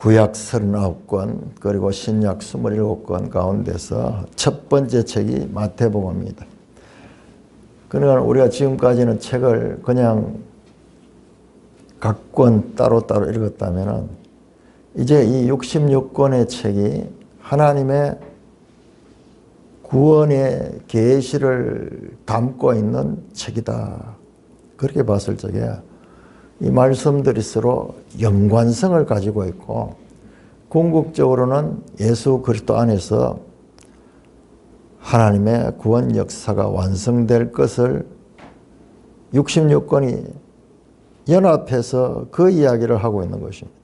구약 39권 그리고 신약 27권 가운데서 첫 번째 책이 마태복음입니다. 그러니까 우리가 지금까지는 책을 그냥 각 권 따로따로 읽었다면 이제 이 66권의 책이 하나님의 구원의 계시를 담고 있는 책이다. 그렇게 봤을 적에 이 말씀들이 서로 연관성을 가지고 있고 궁극적으로는 예수 그리스도 안에서 하나님의 구원 역사가 완성될 것을 66권이 연합해서 그 이야기를 하고 있는 것입니다.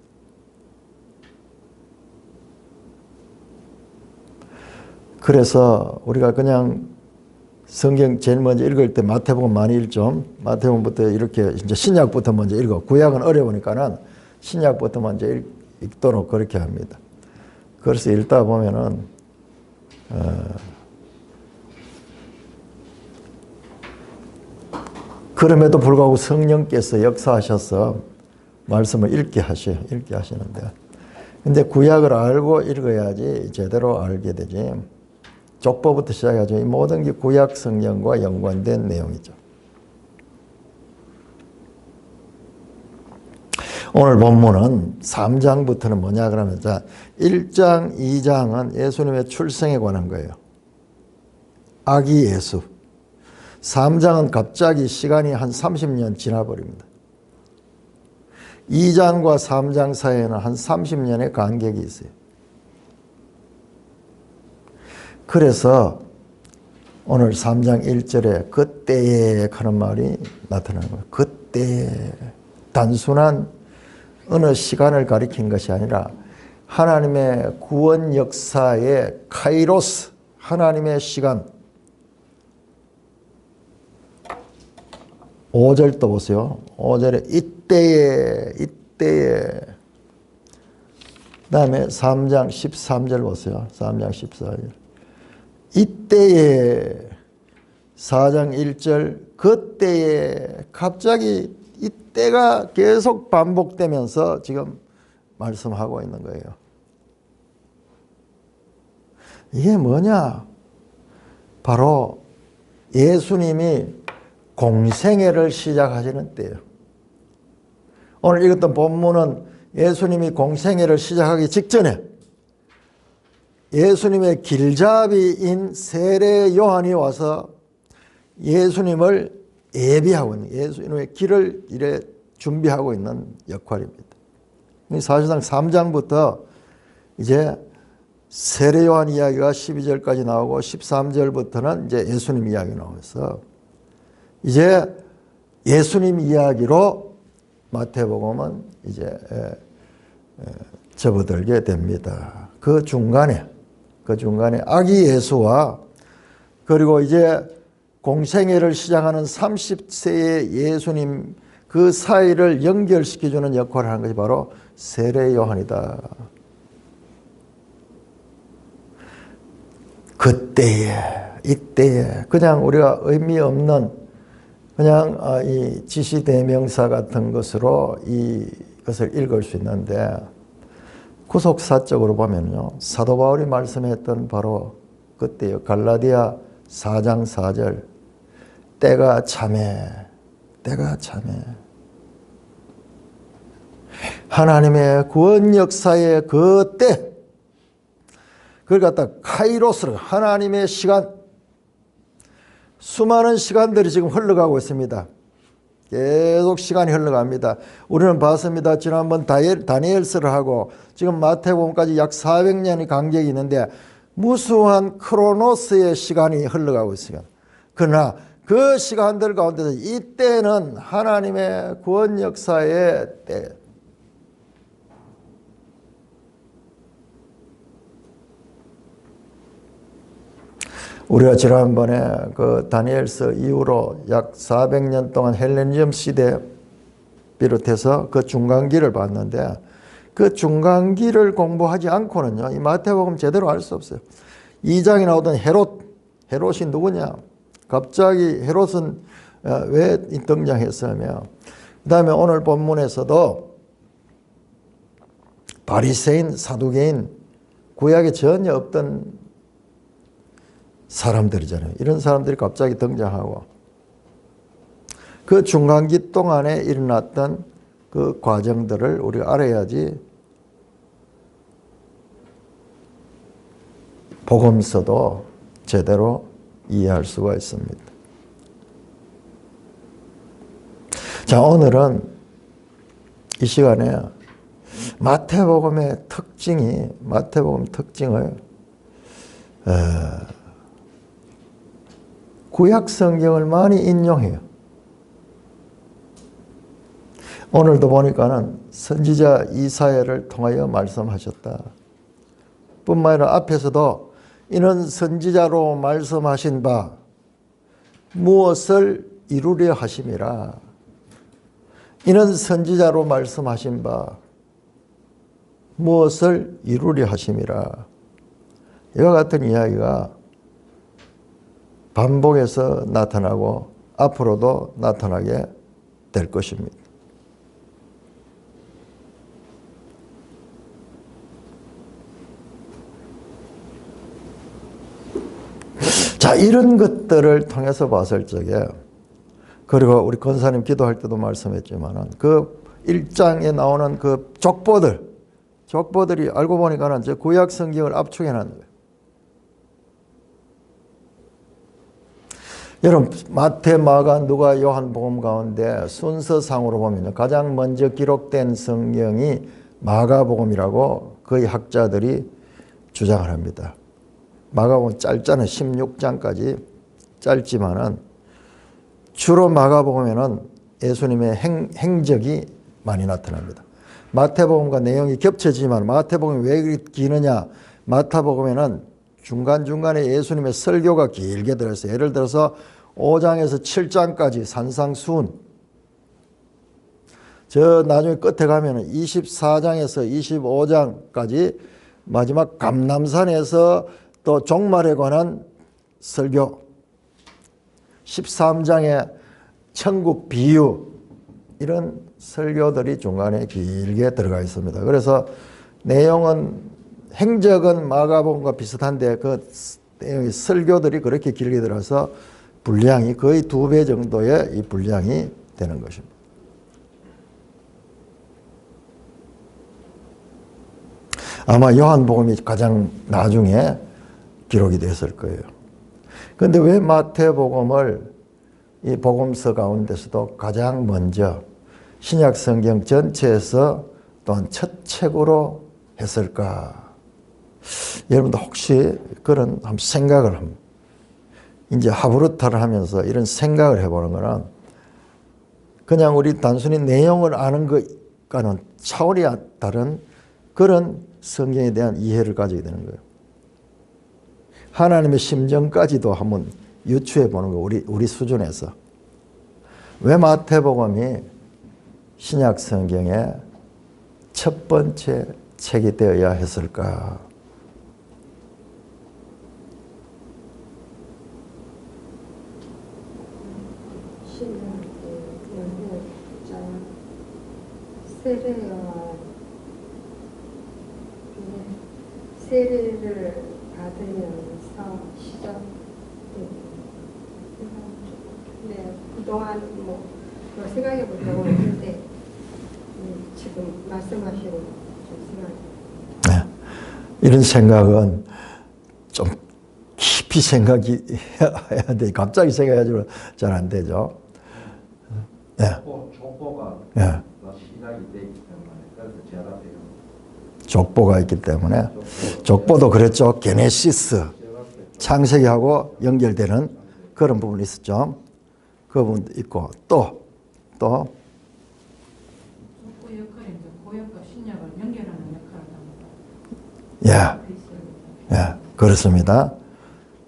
그래서 우리가 그냥 성경 제일 먼저 읽을 때 마태복음 많이 읽죠. 마태복음부터 이렇게 이제 신약부터 먼저 읽어. 구약은 어려우니까는 신약부터 먼저 읽도록 그렇게 합니다. 그래서 읽다 보면은 그럼에도 불구하고 성령께서 역사하셔서 말씀을 읽게 하시는데, 근데 구약을 알고 읽어야지 제대로 알게 되지. 족보부터 시작하죠. 이 모든 게 구약 성경과 연관된 내용이죠. 오늘 본문은 3장부터는 뭐냐 그러면 1장, 2장은 예수님의 출생에 관한 거예요. 아기 예수. 3장은 갑자기 시간이 한 30년 지나버립니다. 2장과 3장 사이에는 한 30년의 간격이 있어요. 그래서 오늘 3장 1절에 그때에 하는 말이 나타나는 거예요. 그때에. 단순한 어느 시간을 가리킨 것이 아니라 하나님의 구원 역사의 카이로스, 하나님의 시간. 5절 또 보세요. 5절에 이때에. 그 다음에 3장 13절 보세요. 3장 14절. 이때에 4장 1절 그때에 갑자기 이때가 계속 반복되면서 지금 말씀하고 있는 거예요. 이게 뭐냐? 바로 예수님이 공생애를 시작하시는 때예요. 오늘 읽었던 본문은 예수님이 공생애를 시작하기 직전에 예수님의 길잡이인 세례 요한이 와서 예수님을 예비하고 있는, 예수님의 길을 이래 준비하고 있는 역할입니다. 사실상 3장부터 이제 세례 요한 이야기가 12절까지 나오고 13절부터는 이제 예수님 이야기 나와서 이제 예수님 이야기로 마태복음은 이제 접어들게 됩니다. 그 중간에 아기 예수와 그리고 이제 공생애를 시작하는 30세의 예수님 그 사이를 연결시켜주는 역할을 하는 것이 바로 세례 요한이다. 그때에, 이때에 그냥 우리가 의미 없는 그냥 이 지시대명사 같은 것으로 이것을 읽을 수 있는데 구속사적으로 보면요. 사도 바울이 말씀했던 바로 그때요. 갈라디아 4장 4절. 때가 참해. 하나님의 구원 역사의 그 때. 그걸 갖다 카이로스로 하나님의 시간. 수많은 시간들이 지금 흘러가고 있습니다. 계속 시간이 흘러갑니다. 우리는 봤습니다. 지난번 다니엘서를 하고 지금 마태복음까지 약 400년의 간격이 있는데 무수한 크로노스의 시간이 흘러가고 있어요. 그러나 그 시간들 가운데서 이때는 하나님의 구원 역사의 때. 우리가 지난번에 그 다니엘서 이후로 약 400년 동안 헬레니즘 시대 비롯해서 그 중간기를 봤는데 그 중간기를 공부하지 않고는요, 이 마태복음 제대로 알 수 없어요. 2장에 나오던 헤롯이 누구냐? 갑자기 헤롯은 왜 등장했으며, 그 다음에 오늘 본문에서도 바리새인, 사두개인, 구약에 전혀 없던 사람들이잖아요. 이런 사람들이 갑자기 등장하고 그 중간기 동안에 일어났던 그 과정들을 우리가 알아야지 복음서도 제대로 이해할 수가 있습니다. 자, 오늘은 이 시간에 마태복음의 특징을 구약 성경을 많이 인용해요. 오늘도 보니까는 선지자 이사야를 통하여 말씀하셨다. 뿐만 아니라 앞에서도 이는 선지자로 말씀하신 바 무엇을 이루려 하심이라. 이는 선지자로 말씀하신 바 무엇을 이루려 하심이라. 이와 같은 이야기가 반복해서 나타나고 앞으로도 나타나게 될 것입니다. 자, 이런 것들을 통해서 봤을 적에, 그리고 우리 권사님 기도할 때도 말씀했지만은 그 1장에 나오는 그 족보들이 알고 보니까는 저 구약 성경을 압축해 놨는 거예요. 여러분, 마태, 마가, 누가, 요한복음 가운데 순서상으로 보면 가장 먼저 기록된 성경이 마가복음이라고 거의 학자들이 주장을 합니다. 마가복음 짧잖아요. 16장까지 짧지만은 주로 마가복음에는 예수님의 행적이 많이 나타납니다. 마태복음과 내용이 겹쳐지지만 마태복음이 왜 그렇게 기느냐? 마태복음에는 중간중간에 예수님의 설교가 길게 들어있어요. 예를 들어서 5장에서 7장까지 산상수훈. 저 나중에 끝에 가면 24장에서 25장까지 마지막 감람산에서 또 종말에 관한 설교. 13장에 천국 비유. 이런 설교들이 중간에 길게 들어가 있습니다. 그래서 내용은 행적은 마가복음과 비슷한데 그 내용의 설교들이 그렇게 길게 들어서 분량이 거의 2배 정도의 이 분량이 되는 것입니다. 아마 요한복음이 가장 나중에 기록이 됐을 거예요. 그런데 왜 마태복음을 이 복음서 가운데서도 가장 먼저 신약 성경 전체에서 또한 첫 책으로 했을까? 여러분도 혹시 그런 한번 생각을 합니다. 이제 하브르타를 하면서 이런 생각을 해보는 거는 그냥 우리 단순히 내용을 아는 것과는 차원이 다른 그런 성경에 대한 이해를 가지게 되는 거예요. 하나님의 심정까지도 한번 유추해 보는 거예요. 우리 수준에서. 왜 마태복음이 신약 성경의 첫 번째 책이 되어야 했을까? 세례를 받으면서 그동안 생각해 볼 경우는 있는데 지금 말씀하시는 좀 생각이 이런 생각은 좀 깊이 생각해야 돼. 갑자기 생각해가지고 잘 안 되죠. 네. 족보가 네. 시작이 되기 때문에 그래서 제압해요. 족보가 있기 때문에 족보도 그랬죠. 게네시스 창세기하고 연결되는 그런 부분이 있었죠. 그 부분도 있고 또 족보 역할이 이제 구약과 신약을 연결하는 역할을 합니다. 예, 그렇습니다.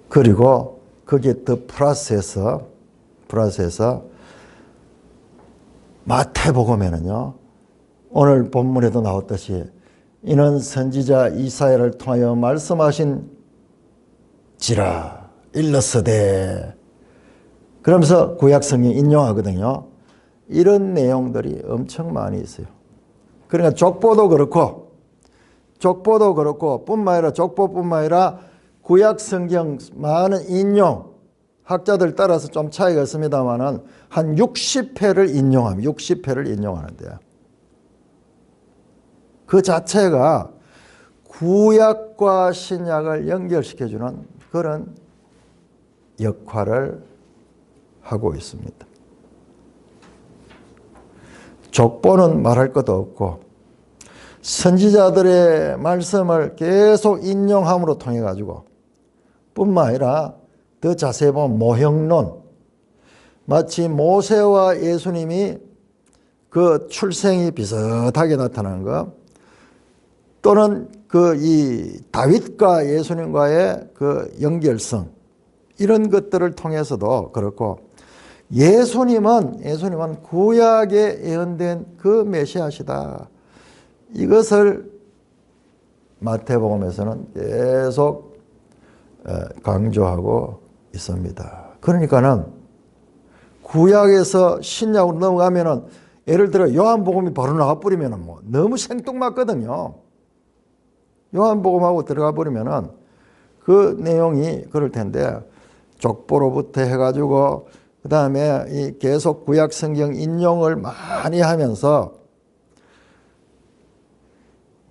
그리고 거기에 더 플러스해서 마태복음에는요, 오늘 본문에도 나왔듯이 이는 선지자 이사야를 통하여 말씀하신 지라 일러서되, 그러면서 구약 성경 인용하거든요. 이런 내용들이 엄청 많이 있어요. 그러니까 족보도 그렇고 족보도 그렇고 뿐만 아니라 족보뿐만 아니라 구약 성경 많은 인용, 학자들 따라서 좀 차이가 있습니다만은 한 60회를 인용합니다. 60회를 인용하는데요. 그 자체가 구약과 신약을 연결시켜주는 그런 역할을 하고 있습니다. 족보는 말할 것도 없고 선지자들의 말씀을 계속 인용함으로 통해 가지고 뿐만 아니라 더 자세히 보면 모형론, 마치 모세와 예수님이 그 출생이 비슷하게 나타나는 것, 또는 그 이 다윗과 예수님과의 그 연결성, 이런 것들을 통해서도 그렇고, 예수님은 구약에 예언된 그 메시아시다. 이것을 마태복음에서는 계속 강조하고 있습니다. 그러니까는 구약에서 신약으로 넘어가면은 예를 들어 요한복음이 바로 나와버리면은 뭐 너무 생뚱맞거든요. 요한복음하고 들어가 버리면은 그 내용이 그럴 텐데, 족보로부터 해가지고 그 다음에 이 계속 구약 성경 인용을 많이 하면서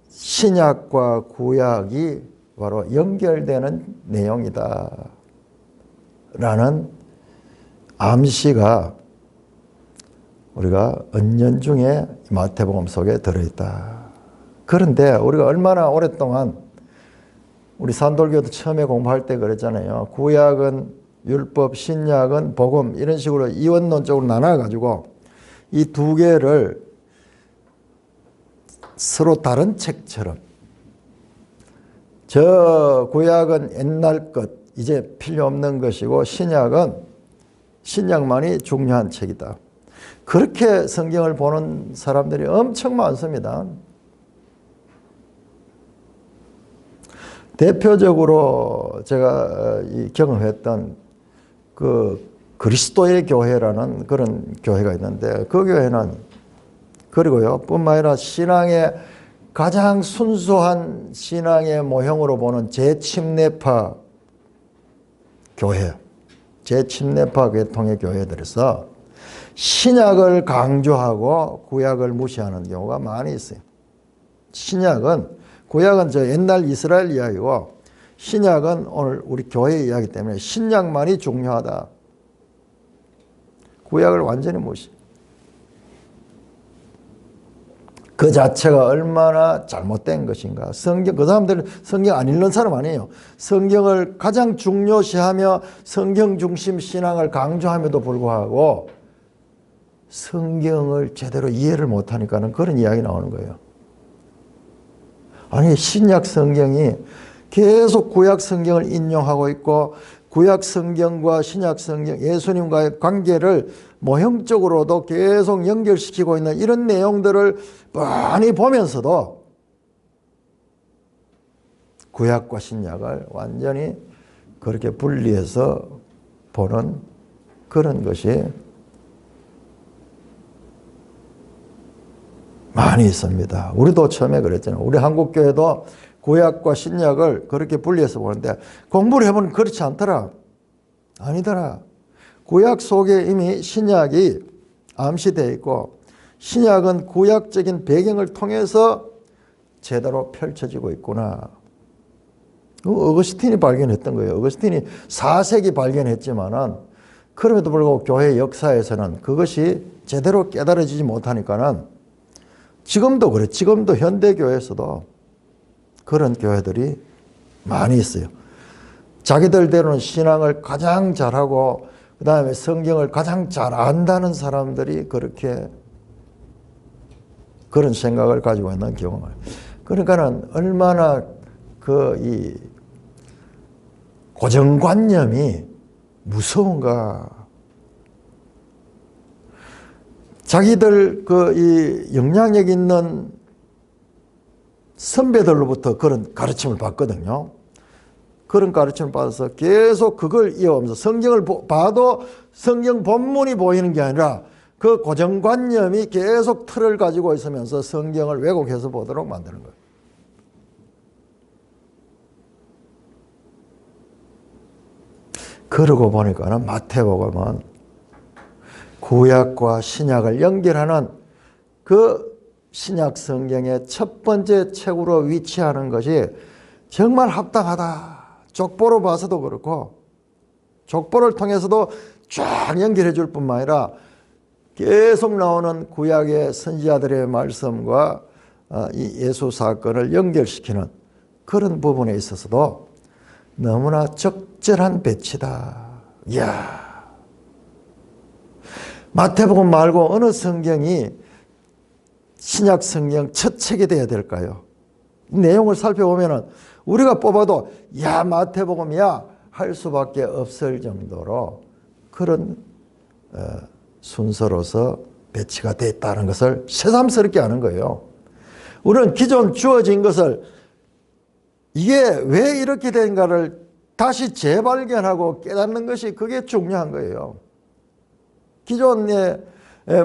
신약과 구약이 바로 연결되는 내용이다 라는 암시가 우리가 은연중에 마태복음 속에 들어있다. 그런데 우리가 얼마나 오랫동안, 우리 산돌교도 처음에 공부할 때 그랬잖아요. 구약은 율법, 신약은 복음, 이런 식으로 이원론적으로 나눠가지고 이 두 개를 서로 다른 책처럼, 저 구약은 옛날 것, 이제 필요 없는 것이고 신약은 신약만이 중요한 책이다. 그렇게 성경을 보는 사람들이 엄청 많습니다. 대표적으로 제가 경험했던 그 그리스도의 교회라는 그런 교회가 있는데, 그 교회는 그리고요 뿐만 아니라 신앙의 가장 순수한 신앙의 모형으로 보는 재침례파 교회, 재침례파 계통의 교회들에서 신약을 강조하고 구약을 무시하는 경우가 많이 있어요. 구약은 저 옛날 이스라엘 이야기고, 신약은 오늘 우리 교회 이야기 때문에 신약만이 중요하다. 구약을 완전히 무시. 그 자체가 얼마나 잘못된 것인가. 그 사람들은 성경 안 읽는 사람 아니에요. 성경을 가장 중요시하며 성경 중심 신앙을 강조함에도 불구하고 성경을 제대로 이해를 못하니까는 그런 이야기 나오는 거예요. 아니, 신약 성경이 계속 구약 성경을 인용하고 있고, 구약 성경과 신약 성경, 예수님과의 관계를 모형적으로도 계속 연결시키고 있는 이런 내용들을 많이 보면서도 구약과 신약을 완전히 그렇게 분리해서 보는 그런 것이 많이 있습니다. 우리도 처음에 그랬잖아요. 우리 한국교회도 구약과 신약을 그렇게 분리해서 보는데, 공부를 해보면 그렇지 않더라. 아니더라. 구약 속에 이미 신약이 암시되어 있고, 신약은 구약적인 배경을 통해서 제대로 펼쳐지고 있구나. 어거스틴이 발견했던 거예요. 어거스틴이 4세기 발견했지만은, 그럼에도 불구하고 교회 역사에서는 그것이 제대로 깨달아지지 못하니까는 지금도 그래. 지금도 현대교회에서도 그런 교회들이 많이 있어요. 자기들대로는 신앙을 가장 잘하고 그 다음에 성경을 가장 잘 안다는 사람들이 그렇게 그런 생각을 가지고 있는 경우가. 그러니까는 얼마나 이 고정관념이 무서운가. 자기들 이 영향력 있는 선배들로부터 그런 가르침을 받거든요. 그런 가르침을 받아서 계속 그걸 이어가면서 성경을 봐도 성경 본문이 보이는 게 아니라 그 고정관념이 계속 틀을 가지고 있으면서 성경을 왜곡해서 보도록 만드는 거예요. 그러고 보니까는 마태복음은 구약과 신약을 연결하는 그 신약 성경의 첫 번째 책으로 위치하는 것이 정말 합당하다. 족보로 봐서도 그렇고 족보를 통해서도 쫙 연결해 줄 뿐만 아니라 계속 나오는 구약의 선지자들의 말씀과 이 예수 사건을 연결시키는 그런 부분에 있어서도 너무나 적절한 배치다. 이야, 마태복음 말고 어느 성경이 신약 성경 첫 책이 되어야 될까요? 이 내용을 살펴보면은 우리가 뽑아도 야 마태복음이야 할 수밖에 없을 정도로 그런 순서로서 배치가 됐다는 것을 새삼스럽게 하는 거예요. 우리는 기존 주어진 것을 이게 왜 이렇게 된가를 다시 재발견하고 깨닫는 것이 그게 중요한 거예요. 기존의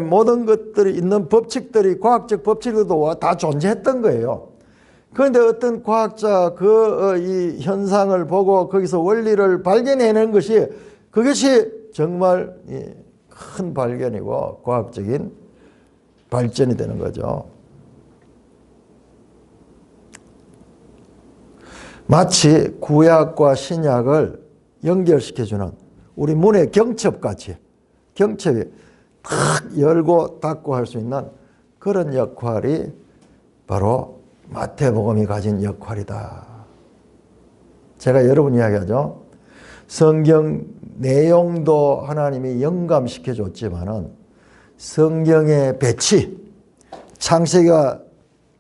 모든 것들이 있는 법칙들이 과학적 법칙들도 다 존재했던 거예요. 그런데 어떤 과학자 이 현상을 보고 거기서 원리를 발견해낸 것이 그것이 정말 큰 발견이고 과학적인 발전이 되는 거죠. 마치 구약과 신약을 연결시켜주는 우리 문의 경첩같이 경첩이 탁 열고 닫고 할 수 있는 그런 역할이 바로 마태복음이 가진 역할이다. 제가 여러 번 이야기하죠. 성경 내용도 하나님이 영감시켜 줬지만은 성경의 배치, 창세기가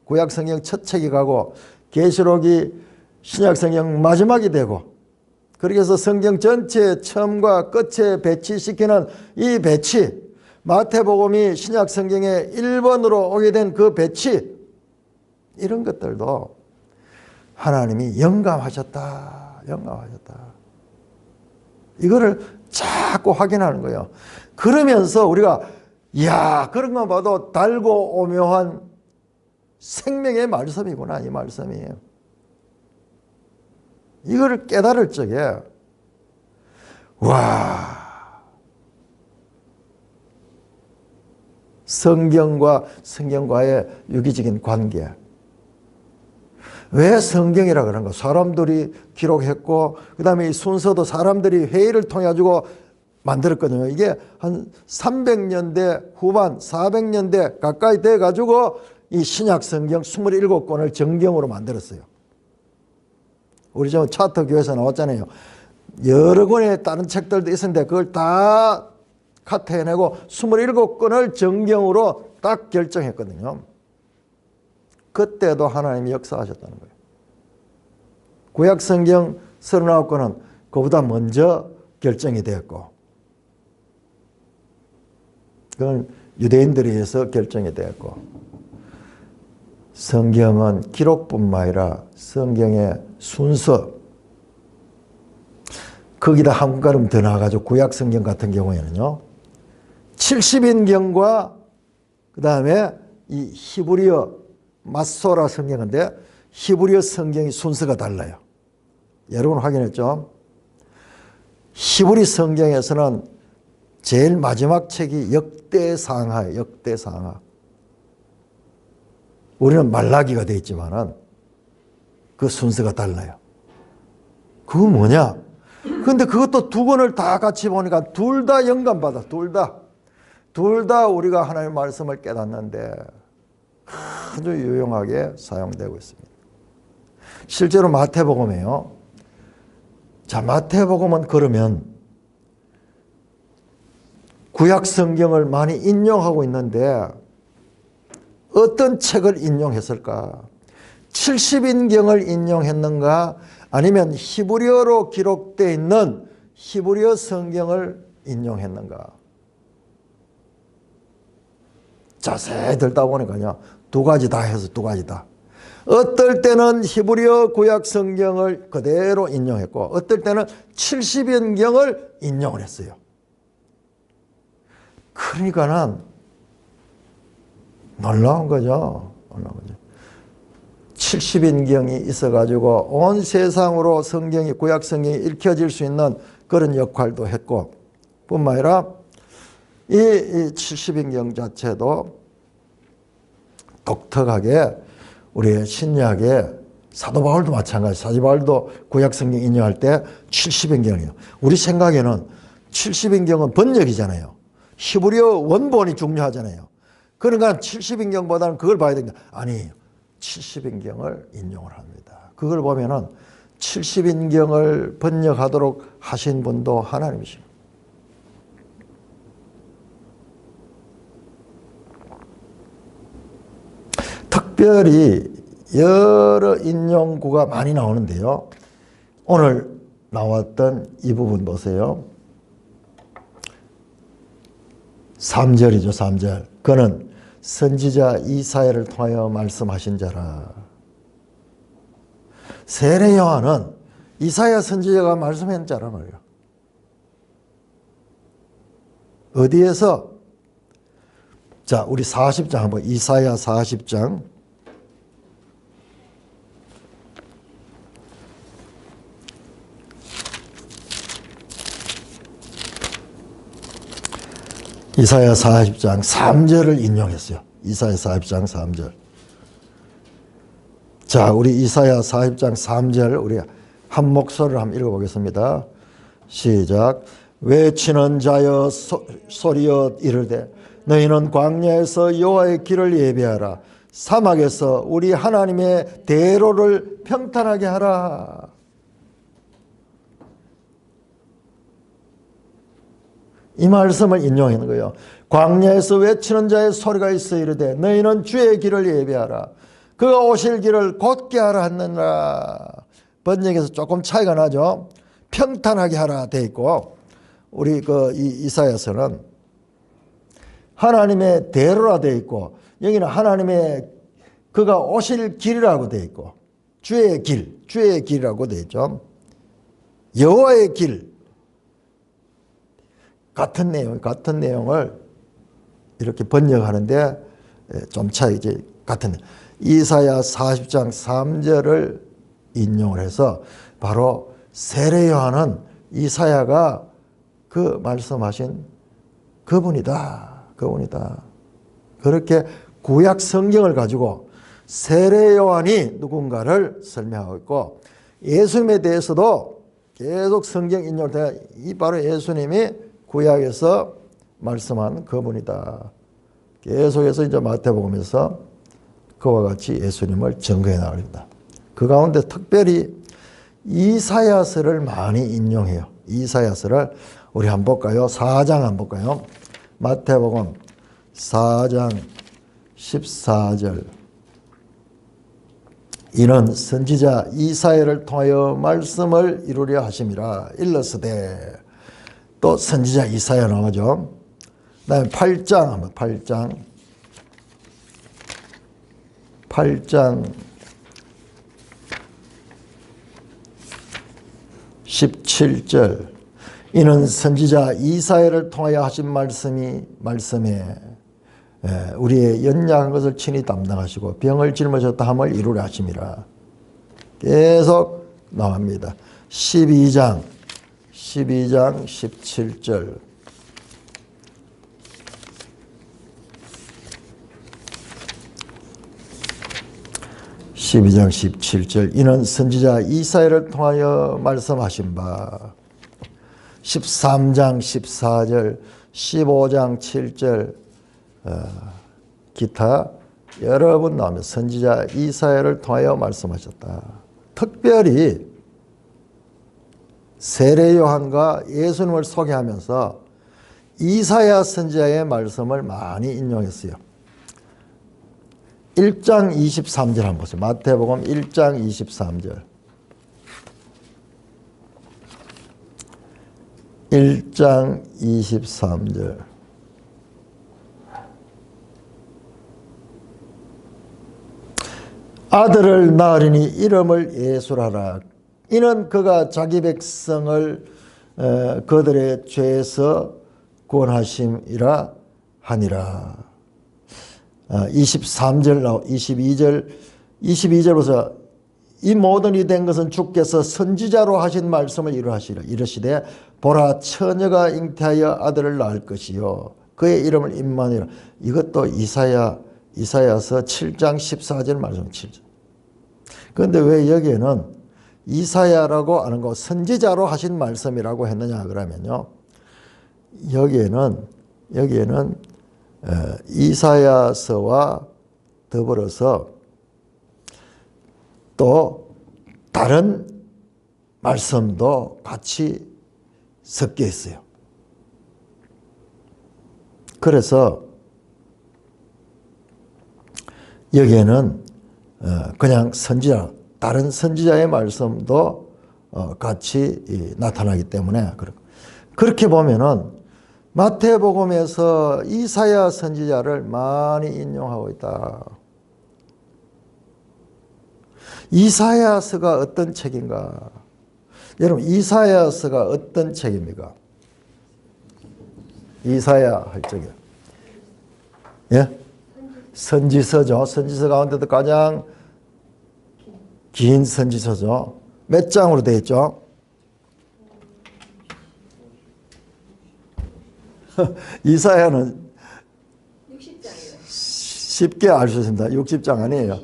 구약 성경 첫 책이 가고 계시록이 신약 성경 마지막이 되고 그렇게 해서 성경 전체 처음과 끝에 배치시키는 이 배치, 마태복음이 신약 성경의 1번으로 오게 된 그 배치, 이런 것들도 하나님이 영감하셨다. 이거를 자꾸 확인하는 거예요. 그러면서 우리가 이야 그런 거 봐도 달고 오묘한 생명의 말씀이구나 이 말씀이. 이거를 깨달을 적에 와 성경과의 유기적인 관계. 왜 성경이라 그런가? 사람들이 기록했고 그 다음에 이 순서도 사람들이 회의를 통해 가지고 만들었거든요. 이게 한 300년대 후반 400년대 가까이 돼 가지고 이 신약 성경 27권을 정경으로 만들었어요. 우리 저 차터 교회에서 나왔잖아요. 여러 권의 다른 책들도 있었는데 그걸 다 카트해내고 27권을 정경으로 딱 결정했거든요. 그때도 하나님이 역사하셨다는 거예요. 구약 성경 39권은 그보다 먼저 결정이 되었고 그건 유대인들에 의해서 결정이 되었고 성경은 기록뿐만 아니라 성경의 순서 거기다 한 걸음 더 나아가지고 구약 성경 같은 경우에는요 70인경과 그 다음에 이 히브리어 마소라 성경인데 히브리어 성경의 순서가 달라요. 여러분 확인했죠? 히브리 성경에서는 제일 마지막 책이 역대상하예요. 역대상하. 우리는 말라기가 되어 있지만은 그 순서가 달라요. 그거 뭐냐? 근데 그것도 두 권을 다 같이 보니까 둘 다 영감받아. 둘 다 우리가 하나님의 말씀을 깨닫는데 아주 유용하게 사용되고 있습니다. 실제로 마태복음이에요. 자, 마태복음은 그러면 구약 성경을 많이 인용하고 있는데 어떤 책을 인용했을까? 70인경을 인용했는가? 아니면 히브리어로 기록되어 있는 히브리어 성경을 인용했는가? 자세히 듣다 보니까요. 두 가지 다 해서 두 가지 다. 어떨 때는 히브리어 구약 성경을 그대로 인용했고 어떨 때는 70인경을 인용을 했어요. 그러니까는 놀라운 거죠. 70인경이 있어가지고 온 세상으로 성경이 구약 성경이 읽혀질 수 있는 그런 역할도 했고, 뿐만 아니라 이 70인경 자체도 독특하게 우리의 신약에 사도 바울도 마찬가지. 사도 바울도 구약 성경 인용할 때 70인경이에요. 우리 생각에는 70인경은 번역이잖아요. 히브리어 원본이 중요하잖아요. 그러니까 70인경보다는 그걸 봐야 된다. 아니, 70인경을 인용을 합니다. 그걸 보면은 70인경을 번역하도록 하신 분도 하나님이십니다. 특별히 여러 인용구가 많이 나오는데요. 오늘 나왔던 이 부분 보세요. 3절이죠. 3절. 그는 선지자 이사야를 통하여 말씀하신 자라. 세례 요한은 이사야 선지자가 말씀한 자란 말이에요. 어디에서? 자, 우리 40장 한번, 이사야 40장. 이사야 40장 3절을 인용했어요. 이사야 40장 3절. 자, 우리 이사야 40장 3절 우리 한 목소리로 한번 읽어보겠습니다. 시작. 외치는 자여 소리여 이르되 너희는 광야에서 여호와의 길을 예비하라. 사막에서 우리 하나님의 대로를 평탄하게 하라. 이 말씀을 인용하는 거예요. 광야에서 외치는 자의 소리가 있어 이르되 너희는 주의 길을 예비하라. 그가 오실 길을 곧게 하라 하느니라. 번역에서 조금 차이가 나죠. 평탄하게 하라 돼 있고, 우리 이사야서는 하나님의 대로라 돼 있고, 여기는 하나님의 그가 오실 길이라고 돼 있고, 주의 길이라고 돼 있죠. 여호와의 길. 같은 내용을 이렇게 번역하는데 좀 차이지. 같은 이사야 40장 3절을 인용을 해서 바로 세례 요한은 이사야가 그 말씀하신 그분이다. 그렇게 구약 성경을 가지고 세례 요한이 누군가를 설명하고 있고, 예수님에 대해서도 계속 성경 인용을 해. 이 바로 예수님이 구약에서 말씀한 그분이다. 계속해서 이제 마태복음에서 그와 같이 예수님을 증거해 나갑니다. 그 가운데 특별히 이사야서를 많이 인용해요. 이사야서를 우리 한번 볼까요? 4장 한번 볼까요? 마태복음 4장 14절. 이는 선지자 이사야를 통하여 말씀을 이루려 하심이라. 일러스되. 또 선지자 이사야 나오죠. 그 다음에 8장 한번 8장 17절. 이는 선지자 이사야를 통하여 하신 말씀에 우리의 연약한 것을 친히 담당하시고 병을 짊으셨다 함을 이루려 하심이라. 계속 나옵니다. 12장 17절. 이는 선지자 이사야를 통하여 말씀하신 바. 13장 14절, 15장 7절, 기타 여러 번 나오면 선지자 이사야를 통하여 말씀하셨다. 특별히 세례 요한과 예수님을 소개하면서 이사야 선지자의 말씀을 많이 인용했어요. 1장 23절 한번 보세요. 마태복음 1장 23절. 1장 23절. 아들을 낳으리니 이름을 예수라라. 이는 그가 자기 백성을 그들의 죄에서 구원하심이라 하니라. 23절 22절부터 이 모든 이 된 것은 주께서 선지자로 하신 말씀을 이루시라. 이르시되 보라 처녀가 잉태하여 아들을 낳을 것이요 그의 이름을 임마누엘. 이것도 이사야서 7장 14절 말씀 7절. 그런데 왜 여기에는 이사야라고 하는 거 선지자로 하신 말씀이라고 했느냐 그러면요. 여기에는 이사야서와 더불어서 또 다른 말씀도 같이 섞여 있어요. 그래서 여기에는 그냥 선지자, 다른 선지자의 말씀도 같이 나타나기 때문에 그렇게 보면은 마태복음에서 이사야 선지자를 많이 인용하고 있다. 이사야서가 어떤 책인가? 여러분 이사야서가 어떤 책입니까? 이사야 할 적에 예? 선지서죠. 선지서 가운데도 가장 긴 선지서죠. 몇 장으로 되어 있죠? 이사야는 60장이요. 쉽게 알 수 있습니다. 60장 아니에요.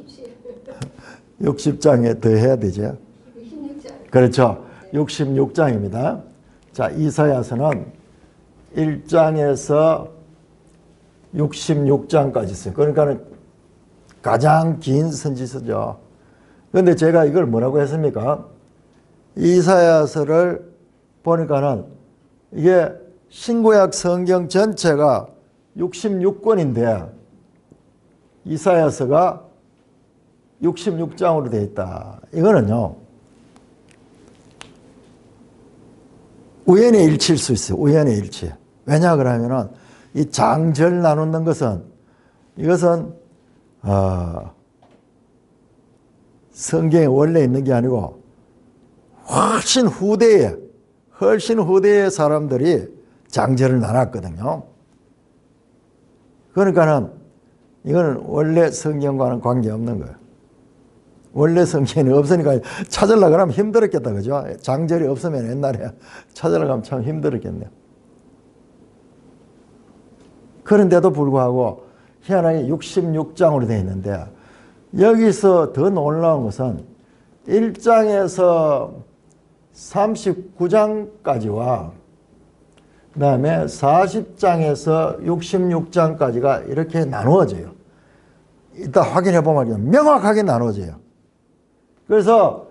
60장에 더 해야 되죠. 66장. 그렇죠. 66장입니다. 자, 이사야서는 1장에서 66장까지 있어요. 그러니까 가장 긴 선지서죠. 그런데 제가 이걸 뭐라고 했습니까? 이사야서를 보니까는 이게 신구약 성경 전체가 66권인데 이사야서가 66장으로 되어 있다. 이거는요. 우연의 일치일 수 있어요. 우연의 일치. 왜냐 그러면은 이 장절 나누는 것은 이것은 성경에 원래 있는 게 아니고 훨씬 후대의 사람들이 장절을 나눴거든요. 그러니까는 이거는 원래 성경과는 관계없는 거예요. 원래 성경이 없으니까 찾으려고 하면 힘들었겠다. 그죠? 장절이 없으면 옛날에 찾으려고 하면 참 힘들었겠네요. 그런데도 불구하고 희한하게 66장으로 되어 있는데 여기서 더 놀라운 것은 1장에서 39장까지와 그 다음에 40장에서 66장까지가 이렇게 나누어져요. 이따 확인해 보면 명확하게 나누어져요. 그래서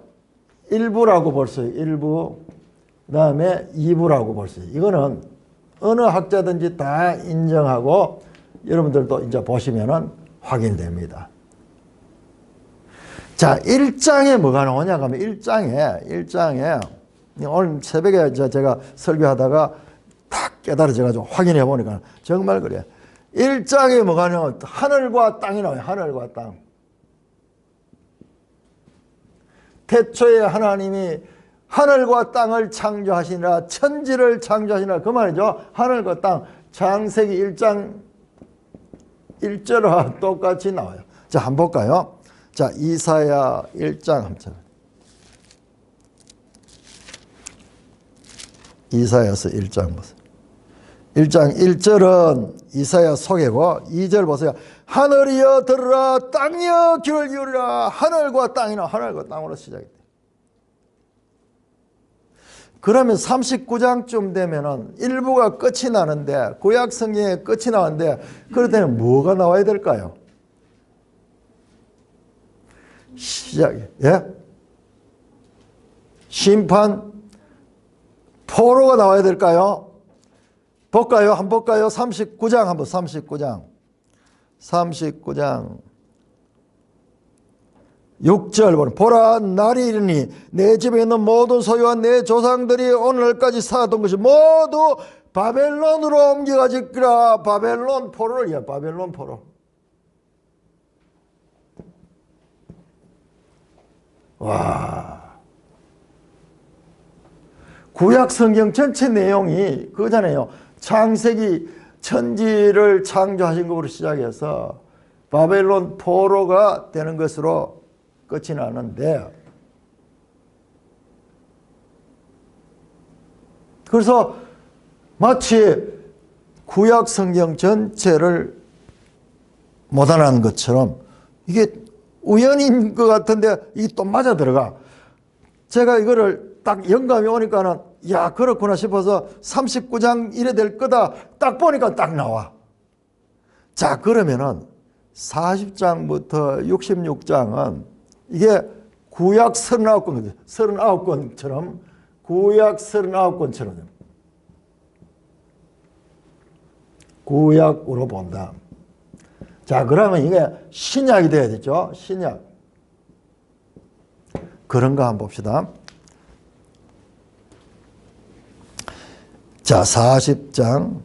1부라고 볼 수 있어요. 1부, 그 다음에 2부라고 볼 수 있어요. 이거는 어느 학자든지 다 인정하고 여러분들도 이제 보시면은 확인됩니다. 자, 1장에 뭐가 나오냐 하면 1장에 오늘 새벽에 제가 설교하다가 탁 깨달아져가지고 확인해 보니까 정말 그래요. 1장에 뭐가 나오냐면 하늘과 땅이 나와요. 하늘과 땅. 태초에 하나님이 하늘과 땅을 창조하시니라, 천지를 창조하시니라, 그 말이죠. 하늘과 땅. 창세기 1장 1절과 똑같이 나와요. 자, 한번 볼까요? 자, 이사야 1장 한번. 이사야서 1장 보세요. 1장 1절은 이사야 소개고 2절 보세요. 하늘이여 들으라, 땅이여 귀를 기울이라. 하늘과 땅이나 하늘과 땅으로 시작이 돼요. 그러면 39장쯤 되면은 일부가 끝이 나는데, 구약 성경에 끝이 나왔는데, 그럴 때는 뭐가 나와야 될까요? 예? 심판, 포로가 나와야 될까요? 볼까요? 한번 볼까요? 39장 한번, 39장 6절 보라, 날이 이르니 내 집에 있는 모든 소유와 내 조상들이 오늘까지 살았던 것이 모두 바벨론으로 옮겨가지라. 바벨론 포로를, 바벨론 포로. 와, 구약 성경 전체 내용이 그거잖아요. 창세기 천지를 창조하신 것으로 시작해서 바벨론 포로가 되는 것으로 끝이 나는데, 그래서 마치 구약 성경 전체를 못 알아는 것처럼 이게 우연인 것 같은데 이게 또 맞아 들어가. 제가 이거를 딱 영감이 오니까는 야, 그렇구나 싶어서 39장 이래 될 거다. 딱 보니까 딱 나와. 자, 그러면은 40장부터 66장은 이게 구약 39권, 39권처럼 구약 39권처럼 구약으로 본다. 자, 그러면 이게 신약이 돼야 되죠. 신약. 그런 거 한번 봅시다. 자, 40장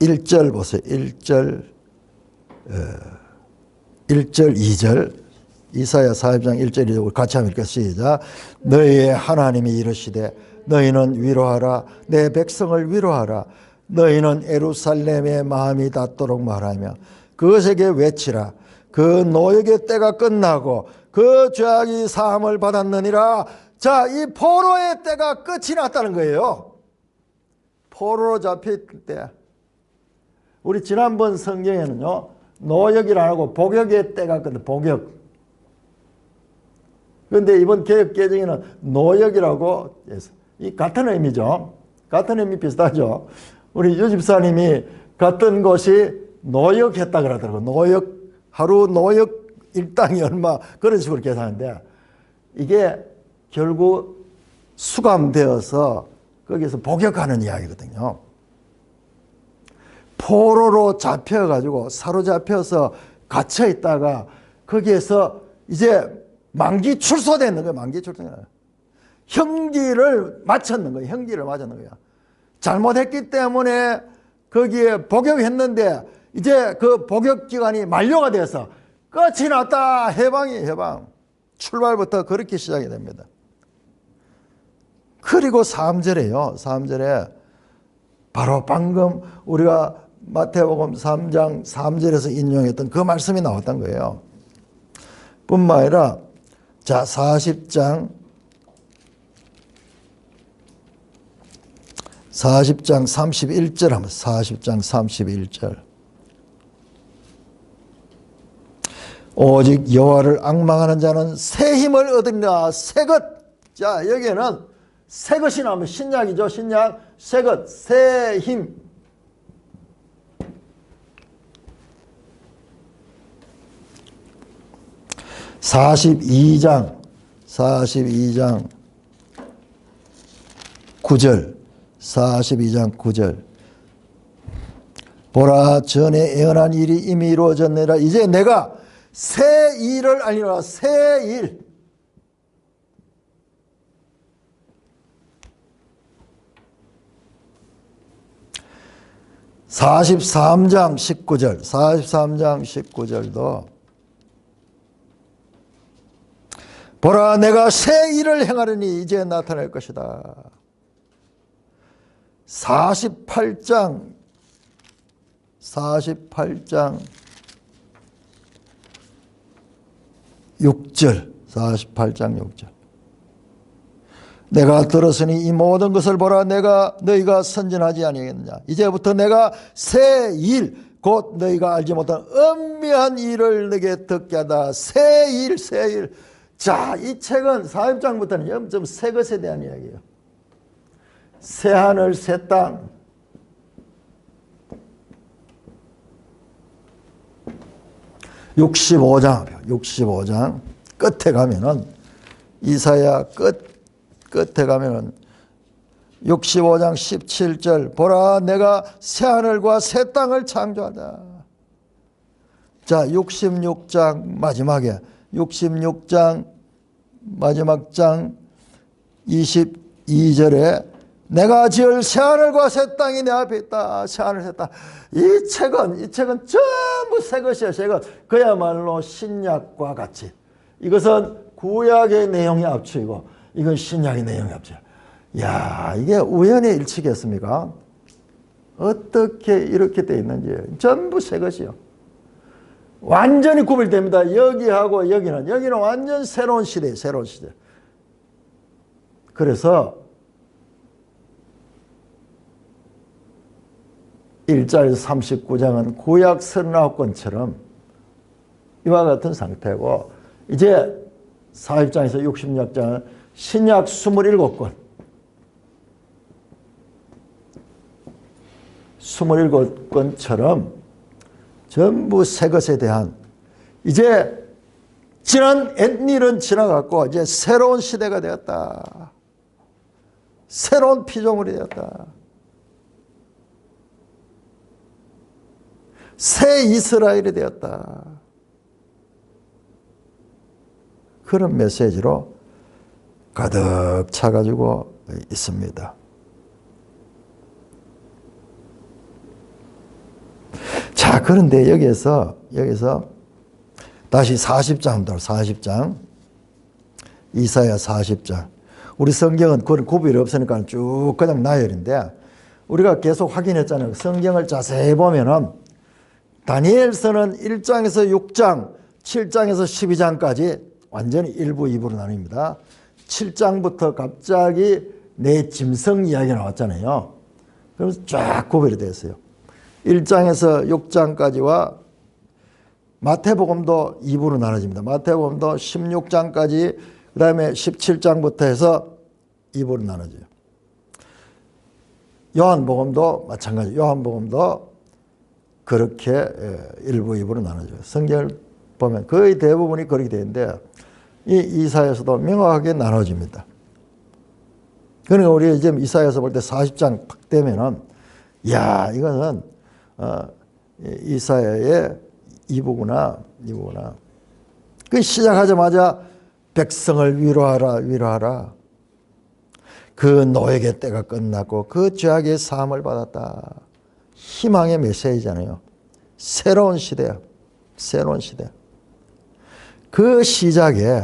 1절 보세요. 1절 2절 이사야 40장 1절 2절 같이 한번 읽겠습니다. 시작. 너희의 하나님이 이르시되 너희는 위로하라. 내 백성을 위로하라. 너희는 예루살렘의 마음이 닿도록 말하며 그것에게 외치라. 그 노역의 때가 끝나고 그 죄악이 사함을 받았느니라. 자, 이 포로의 때가 끝이 났다는 거예요. 포로로 잡혀있을 때. 우리 지난번 성경에는요, 노역이라 하고 복역의 때가 끝나, 복역. 그런데 이번 개혁개정에는 노역이라고 해서, 이 같은 의미죠. 같은 의미 비슷하죠. 우리 유 집사님이 갔던 곳이 노역했다 그러더라고요. 노역, 하루 노역 일당이 얼마, 그런 식으로 계산하는데, 이게 결국 수감되어서 거기서 복역하는 이야기거든요. 포로로 잡혀가지고 사로잡혀서 갇혀 있다가 거기에서 이제 만기 출소되는 거예요. 만기 출소되는 거예요. 형기를 마쳤는 거예요. 형기를 마쳤는 거예요. 잘못했기 때문에 거기에 복역했는데 이제 그 복역 기간이 만료가 돼서 끝이 났다. 해방이에요. 해방. 출발부터 그렇게 시작이 됩니다. 그리고 3절에요. 3절에 바로 방금 우리가 마태복음 3장 3절에서 인용했던 그 말씀이 나왔던 거예요. 뿐만 아니라 자, 40장 31절 한번 40장 31절. 오직 여호와를 앙망하는 자는 새 힘을 얻으리라. 새 것. 자, 여기에는 새 것이 나오면 신약이죠. 신약. 새 것. 새 힘. (42장) 9절 42장 9절 보라 전에 예언한 일이 이미 이루어졌느니라. 이제 내가 새 일을 알리라. 새 일. (43장 19절) 43장 19절도 보라 내가 새 일을 행하려니 이제 나타날 것이다. 48장 6절 48장 6절 내가 들었으니 이 모든 것을 보라. 내가 너희가 선진하지 아니하겠느냐. 이제부터 내가 새 일 곧 너희가 알지 못한 엄미한 일을 너에게 듣게 하다. 새 일, 새 일. 자, 이 책은 40장부터는 점점 새 것에 대한 이야기예요. 새 하늘, 새 땅. (65장) 끝에 가면은 이사야 끝에 가면은 65장 17절 보라 내가 새 하늘과 새 땅을 창조하다. 자, 66장 마지막에 66장 마지막 장 22절에 내가 지을 새 하늘과 새 땅이 내 앞에 있다. 새 하늘 새 땅. 이 책은 전부 새 것이야. 새 것. 그야말로 신약과 같이. 이것은 구약의 내용이 앞치고 이건 신약의 내용이 앞치고. 야, 이게 우연의 일치겠습니까? 어떻게 이렇게 돼 있는지 전부 새 것이요. 완전히 구별됩니다. 여기하고 여기는 완전 새로운 시대예요. 새로운 시대. 그래서 1장에서 39장은 구약 39권처럼 이와 같은 상태고, 이제 40장에서 66장은 신약 27권, 27권처럼 전부 새 것에 대한, 이제 지난 옛일은 지나갔고 이제 새로운 시대가 되었다. 새로운 피조물이 되었다. 새 이스라엘이 되었다. 그런 메시지로 가득 차가지고 있습니다. 자, 그런데 여기서 다시 40장입니다. 40장. 이사야 40장. 우리 성경은 그런 구별이 없으니까 쭉 그냥 나열인데, 우리가 계속 확인했잖아요. 성경을 자세히 보면은 다니엘서는 1장에서 6장, 7장에서 12장까지 완전히 1부, 2부로 나뉩니다. 7장부터 갑자기 내 짐승 이야기가 나왔잖아요. 그래서 쫙 구별이 되어 있어요. 1장에서 6장까지와 마태복음도 2부로 나눠집니다. 마태복음도 16장까지, 그 다음에 17장부터 해서 2부로 나눠져요. 요한복음도 마찬가지. 요한복음도 그렇게 1부, 2부로 나눠져요. 성경을 보면 거의 대부분이 그렇게 되는데, 이 이사야서도 명확하게 나눠집니다. 그러니까 우리가 이제 이사야서 볼 때 40장 팍 되면은, 이야, 이거는 이사야의 2부구나. 그 시작하자마자 백성을 위로하라. 그 노예의 때가 끝났고 그 죄악의 사함을 받았다. 희망의 메시지잖아요. 새로운 시대야. 그 시작에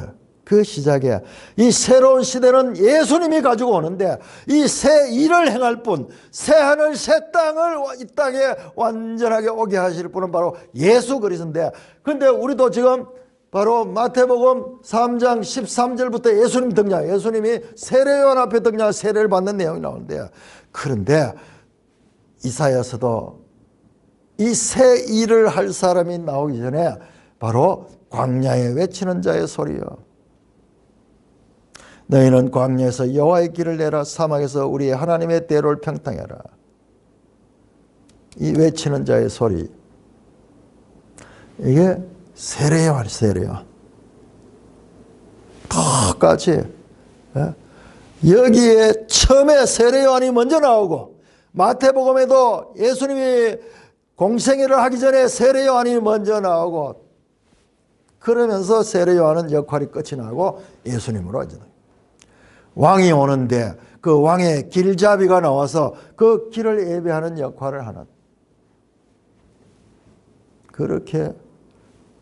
이 새로운 시대는 예수님이 가지고 오는데, 이 새 일을 행할 분, 새 하늘 새 땅을 이 땅에 완전하게 오게 하실 분은 바로 예수 그리스도인데, 그런데 우리도 지금 바로 마태복음 3장 13절부터 예수님 등장, 예수님이 세례요한 앞에 등장, 세례를 받는 내용이 나오는데, 그런데 이사야서도 이 새 일을 할 사람이 나오기 전에 바로 광야에 외치는 자의 소리요. 너희는 광야에서 여호와의 길을 내라, 사막에서 우리의 하나님의 대로를 평탄히 하라. 이 외치는 자의 소리, 이게 세례요한. 똑같이 여기에 처음에 세례요한이 먼저 나오고, 마태복음에도 예수님이 공생애를 하기 전에 세례요한이 먼저 나오고, 그러면서 세례요한은 역할이 끝이 나고 예수님으로 이제 왕이 오는데 그 왕의 길잡이가 나와서 그 길을 예배하는 역할을 하는, 그렇게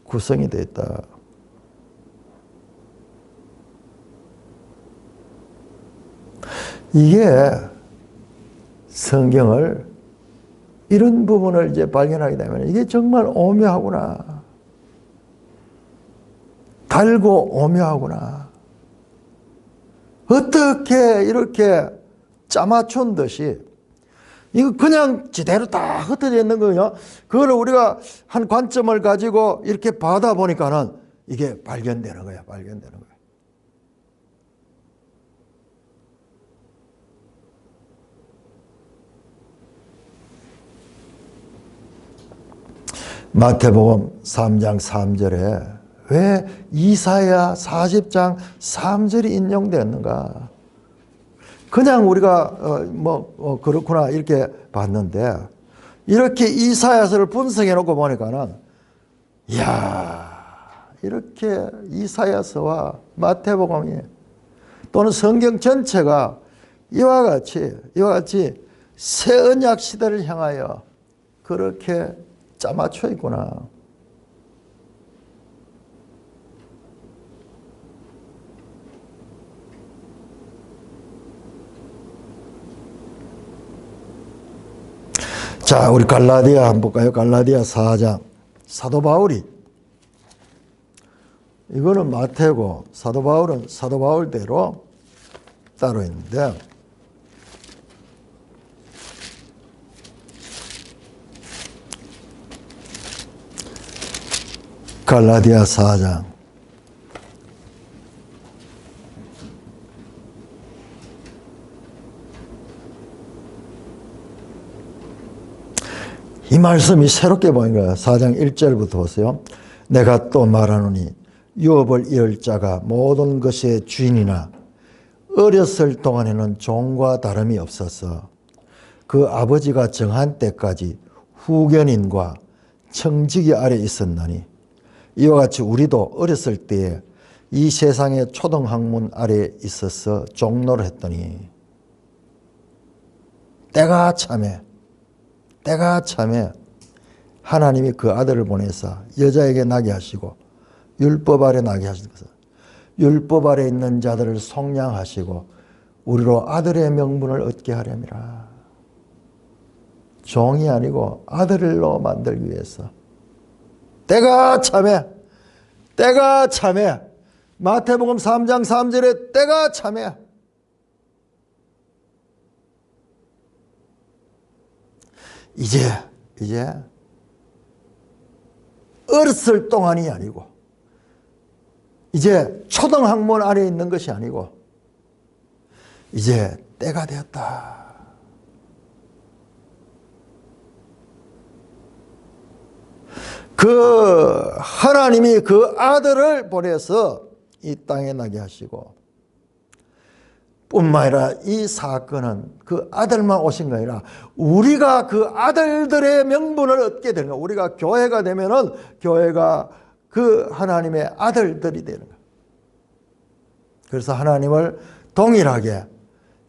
구성이 되어 있다. 이게 성경을 이런 부분을 이제 발견하게 되면 이게 정말 오묘하구나. 달고 오묘하구나. 어떻게 이렇게 짜맞춘 듯이, 이거 그냥 지대로 다 흩어져 있는 거예요. 그걸 우리가 한 관점을 가지고 이렇게 받아 보니까는 이게 발견되는 거야. 마태복음 3장 3절에 왜 이사야 40장 3절이 인용되었는가? 그냥 우리가 그렇구나 이렇게 봤는데, 이렇게 이사야서를 분석해 놓고 보니까는, 이야, 이렇게 이사야서와 마태복음이 또는 성경 전체가 이와 같이 새 언약 시대를 향하여 그렇게 짜맞춰 있구나. 자, 우리 갈라디아 한번 볼까요? 갈라디아 4장. 사도 바울이, 이거는 마태고 사도 바울은 사도 바울대로 따로 있는데, 갈라디아 4장. 이 말씀이 새롭게 보인 거예요. 4장 1절부터 보세요. 내가 또 말하노니 유업을 이을 자가 모든 것의 주인이나 어렸을 동안에는 종과 다름이 없어서 그 아버지가 정한 때까지 후견인과 청지기 아래 있었나니 이와 같이 우리도 어렸을 때에 이 세상의 초등학문 아래 있어서 종로를 했더니 때가 참에 하나님이 그 아들을 보내사 여자에게 나게 하시고 율법 아래 나게 하신 것은 율법 아래 있는 자들을 속량하시고 우리로 아들의 명분을 얻게 하려니라. 종이 아니고 아들로 만들기 위해서 때가 참에 마태복음 3장 3절에 때가 참에 이제 어렸을 동안이 아니고 이제 초등학문 아래 있는 것이 아니고 이제 때가 되었다. 그 하나님이 그 아들을 보내서 이 땅에 나게 하시고 뿐만 아니라 이 사건은 그 아들만 오신 거 아니라 우리가 그 아들들의 명분을 얻게 되는 거예요. 우리가 교회가 되면은 교회가 그 하나님의 아들들이 되는 거예요. 그래서 하나님을 동일하게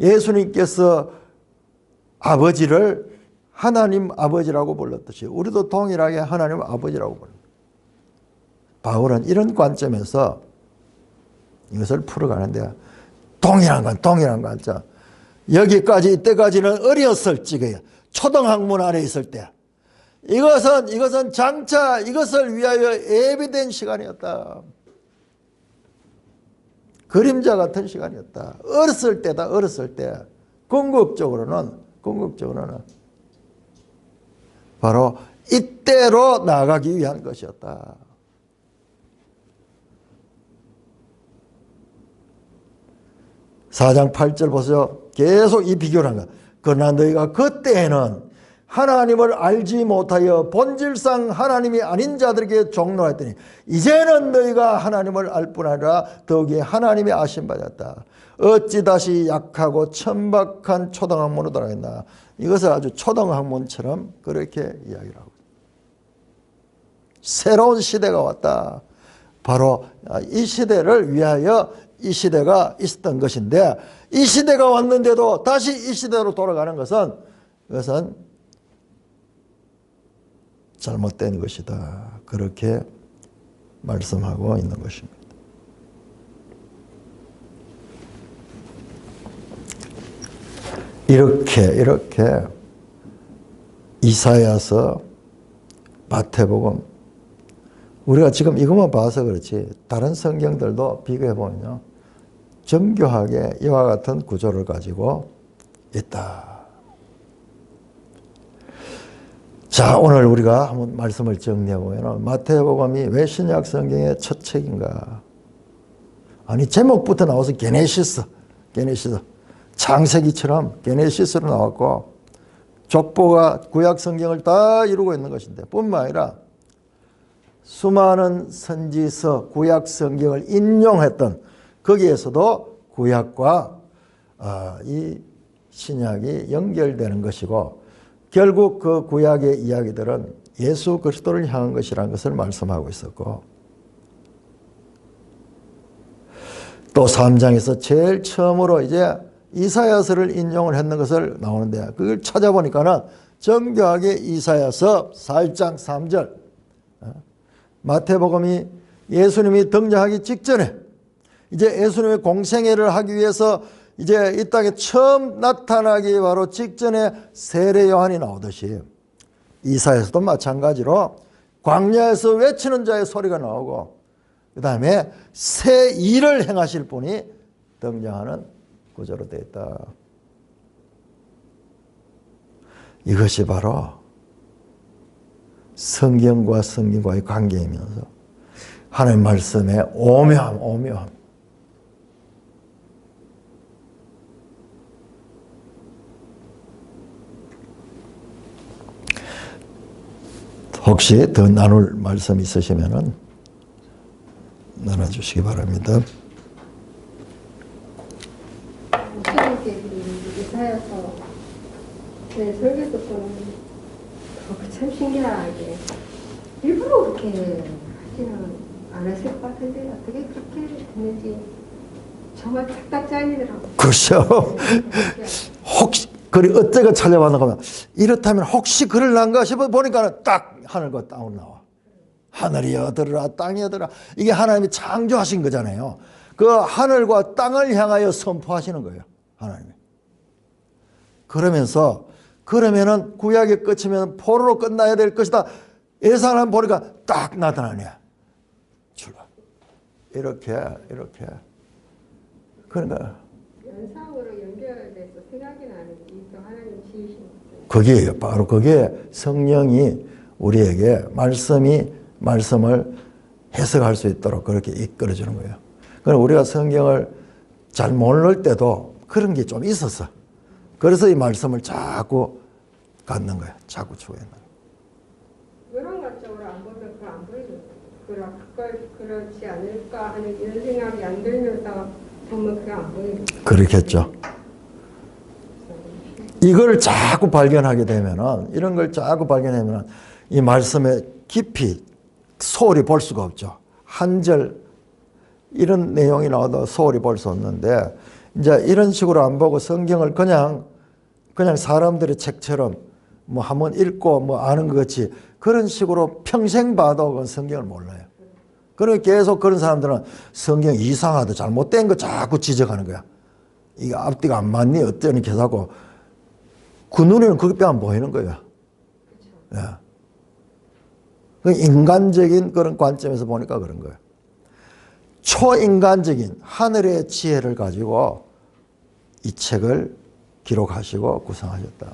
예수님께서 아버지를 하나님 아버지라고 불렀듯이 우리도 동일하게 하나님 아버지라고 불러요. 바울은 이런 관점에서 이것을 풀어가는데 동일한 건 여기까지 이때까지는 어렸을 적에 초등학문 안에 있을 때 이것은 장차 이것을 위하여 예비된 시간이었다. 그림자 같은 시간이었다. 어렸을 때다. 어렸을 때 궁극적으로는 바로 이때로 나아가기 위한 것이었다. (4장 8절) 보세요. 계속 이 비교를 한 거야. 그러나 너희가 그때에는 하나님을 알지 못하여 본질상 하나님이 아닌 자들에게 종노했더니 이제는 너희가 하나님을 알 뿐 아니라 더욱이 하나님이 아신 바였다. 어찌 다시 약하고 천박한 초등학문으로 돌아갔나. 이것을 아주 초등학문처럼 그렇게 이야기를 하고 새로운 시대가 왔다. 바로 이 시대를 위하여 이 시대가 있었던 것인데 이 시대가 왔는데도 다시 이 시대로 돌아가는 것은 잘못된 것이다. 그렇게 말씀하고 있는 것입니다. 이렇게 이사야서, 마태복음 우리가 지금 이것만 봐서 그렇지 다른 성경들도 비교해보면요 정교하게 이와 같은 구조를 가지고 있다. 자, 오늘 우리가 한번 말씀을 정리해보면 마태복음이 왜 신약 성경의 첫 책인가? 아니 제목부터 나와서 게네시스 창세기처럼 게네시스로 나왔고 족보가 구약 성경을 다 이루고 있는 것인데 뿐만 아니라 수많은 선지서 구약 성경을 인용했던 거기에서도 구약과 이 신약이 연결되는 것이고 결국 그 구약의 이야기들은 예수 그리스도를 향한 것이라는 것을 말씀하고 있었고 또 3장에서 제일 처음으로 이제 이사야서를 인용을 했는 것을 나오는데 그걸 찾아보니까는 정교하게 이사야서 4장 3절 마태복음이 예수님이 등장하기 직전에 이제 예수님의 공생애를 하기 위해서 이제 이 땅에 처음 나타나기 바로 직전에 세례 요한이 나오듯이 이사야서도 마찬가지로 광야에서 외치는 자의 소리가 나오고 그 다음에 새 일을 행하실 분이 등장하는 구조로 되어 있다. 이것이 바로 성경과 성경과의 관계이면서 하나님 말씀의 오묘함, 오묘함. 혹시 더 나눌 말씀 있으시면은 나눠주시기 바랍니다. 목사님께 이사여서 설교 듣고는 참 신기하게 일부러 그렇게 하지는 않았을 것 같은데 어떻게 그렇게 됐는지 정말 딱딱 잘리더라고요. 그렇죠. 혹시 그리 어때가 찾아봤나 하면 이렇다면 혹시 그럴란가 싶어 보니까 딱 하늘과 땅으로 나와. 하늘이여 들으라 땅이여 들으라. 이게 하나님이 창조하신 거잖아요. 그 하늘과 땅을 향하여 선포하시는 거예요. 하나님이. 그러면은 구약이 끝이면 포로로 끝나야 될 것이다. 예상을 보니까 딱 나타나네. 출발. 이렇게. 그러니까 연상으로 연결돼서 생각이 나는 이또 하나님 지으신 거죠. 거기에요. 바로 그게 성령이 우리에게 말씀을 해석할 수 있도록 그렇게 이끌어주는 거예요. 그럼 우리가 성경을 잘 모를 때도 그런 게 좀 있었어. 그래서 이 말씀을 자꾸 갖는 거야. 자꾸 추구하는 거야. 외랑각적으로 안 보면 그걸 안 보이죠. 그걸 그렇지 않을까 하는 이런 생각이 안 들면서 보면 그게 안 보이죠. 그렇겠죠. 이걸 자꾸 발견하게 되면은, 이런 걸 자꾸 발견하면은 이 말씀의 깊이 소홀히 볼 수가 없죠. 한 절 이런 내용이 나와도 소홀히 볼 수 없는데, 이제 이런 식으로 안 보고 성경을 그냥 사람들의 책처럼 뭐 한번 읽고 뭐 아는 것 같이 그런 식으로 평생 봐도 그건 성경을 몰라요. 그러니까 계속 그런 사람들은 성경 이상하다, 잘못된 거 자꾸 지적하는 거야. 이게 앞뒤가 안 맞니? 어쩌니? 계속 그 눈에는 그게 안 보이는 거야. 예. 그 인간적인 그런 관점에서 보니까 그런 거예요. 초인간적인 하늘의 지혜를 가지고 이 책을 기록하시고 구성하셨다.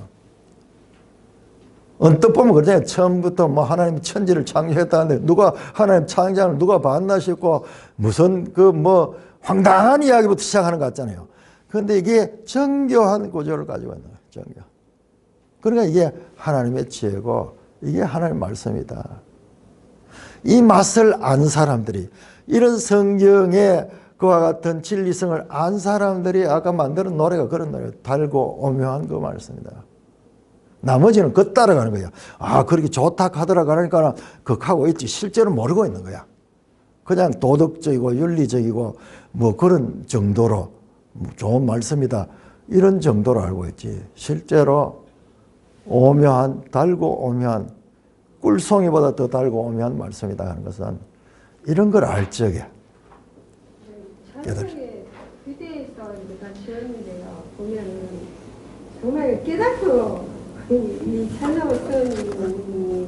언뜻 보면 그러잖아요. 처음부터 뭐 하나님이 천지를 창조했다는데 누가 하나님 창조를 누가 봤나 싶고 무슨 그 뭐 황당한 이야기부터 시작하는 것 같잖아요. 그런데 이게 정교한 구조를 가지고 있는 거예요. 정교. 그러니까 이게 하나님의 지혜고 이게 하나님의 말씀이다. 이 맛을 안 사람들이, 이런 성경의 그와 같은 진리성을 안 사람들이 아까 만드는 노래가 그런 노래예요. 달고 오묘한 그 말씀이다. 나머지는 그 따라가는 거야. 아, 그렇게 좋다 하더라 그러니까 그하고 있지. 실제로 모르고 있는 거야. 그냥 도덕적이고 윤리적이고 뭐 그런 정도로 좋은 말씀이다. 이런 정도로 알고 있지. 실제로 오묘한, 달고 오묘한, 꿀송이보다 더 달고 오묘한 말씀이다 하는 것은 이런 걸 알 적에 찬송의 비대에서 다 지었는데요. 보면은 정말 깨닫고 이 찬송을 쓴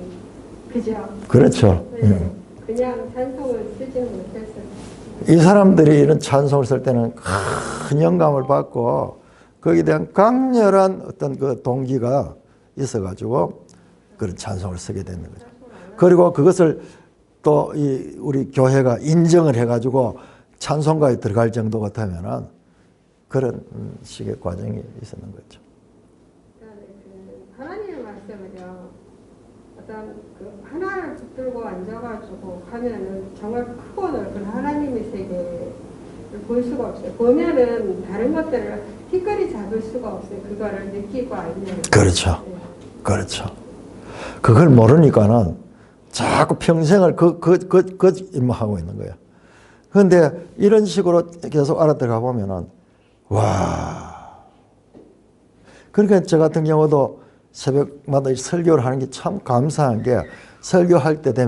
그죠? 그렇죠. 네. 그냥 찬송을 쓰지는 못했어요. 이 사람들이 이런 찬송을 쓸 때는 큰 영감을 받고 거기에 대한 강렬한 어떤 그 동기가 있어가지고 그런 찬송을 쓰게 되는 거죠. 그리고 그것을 또 우리 교회가 인정을 해가지고 찬송가에 들어갈 정도 같으면은 그런 식의 과정이 있었는 거죠. 하나님의 말씀을요, 어떤 그 하나를 붙들고 앉아가지고 하면은 정말 크고 넓은 하나님의 세계를 볼 수가 없어요. 보면은 다른 것들을 티끌이 잡을 수가 없어요. 그거를 느끼고 알면. 그렇죠. 네. 그렇죠. 그걸 모르니까는 자꾸 평생을 임무하고 있는 거예요. 그런데 이런 식으로 계속 알아들어가 보면은, 와. 그러니까 저 같은 경우도 새벽마다 설교를 하는 게 참 감사한 게 설교할 때 되면